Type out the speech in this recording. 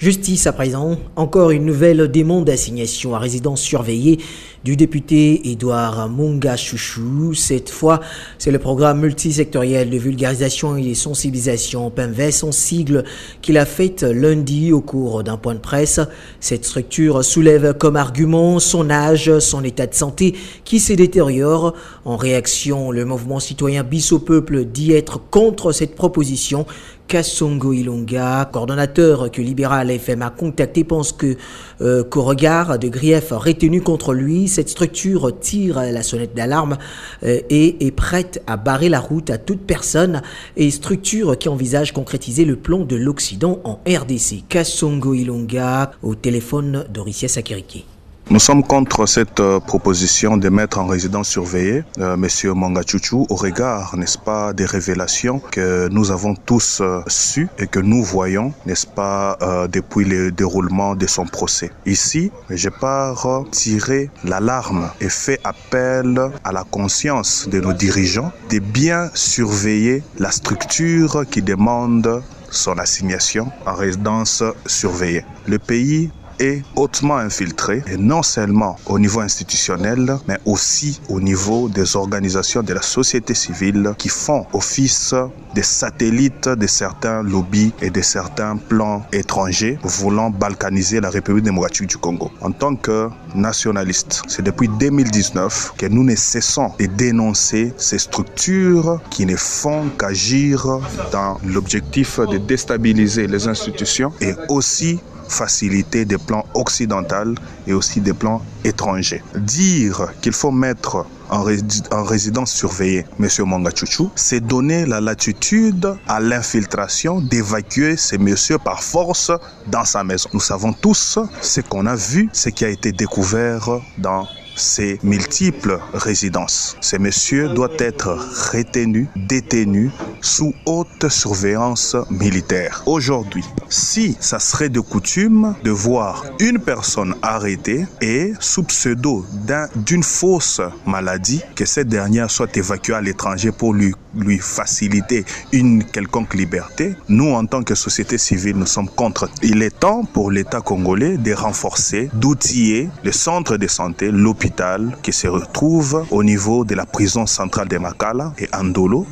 Justice à présent, encore une nouvelle demande d'assignation à résidence surveillée du député Edouard Monga Chouchou. Cette fois, c'est le programme multisectoriel de vulgarisation et de sensibilisation PEMVES en sigle qu'il a fait lundi au cours d'un point de presse. Cette structure soulève comme argument son âge, son état de santé qui se détériore. En réaction, le mouvement citoyen Bis au peuple dit être contre cette proposition. Kasongo Ilonga, coordonnateur que Libéral FM a contacté, pense qu'au regard de griefs retenus contre lui, cette structure tire la sonnette d'alarme et est prête à barrer la route à toute personne et structure qui envisage concrétiser le plan de l'Occident en RDC. Kasongo Ilonga au téléphone d'Oricia Sakiriki. Nous sommes contre cette proposition de mettre en résidence surveillée Monsieur Monga Chouchou au regard, n'est-ce pas, des révélations que nous avons tous su et que nous voyons, n'est-ce pas, depuis le déroulement de son procès. Ici, je pars tirer l'alarme et fait appel à la conscience de nos dirigeants de bien surveiller la structure qui demande son assignation en résidence surveillée. Le pays est hautement infiltré, et non seulement au niveau institutionnel, mais aussi au niveau des organisations de la société civile qui font office de satellites de certains lobbies et de certains plans étrangers voulant balkaniser la République démocratique du Congo. En tant que nationalistes, c'est depuis 2019 que nous ne cessons de dénoncer ces structures qui ne font qu'agir dans l'objectif de déstabiliser les institutions et aussi faciliter des plans occidentaux et aussi des plans étrangers. Dire qu'il faut mettre en résidence surveillée M. Monga Chouchou, c'est donner la latitude à l'infiltration d'évacuer ces messieurs par force dans sa maison. Nous savons tous ce qu'on a vu, ce qui a été découvert dans ces multiples résidences. Ces messieurs doivent être retenus, détenus sous haute surveillance militaire. Aujourd'hui, si ça serait de coutume de voir une personne arrêtée et sous pseudo d'une fausse maladie, que cette dernière soit évacuée à l'étranger pour lui faciliter une quelconque liberté, nous en tant que société civile, nous sommes contre. Il est temps pour l'État congolais de renforcer, d'outiller les centres de santé, l'hôpital qui se retrouve au niveau de la prison centrale de Makala et Andolo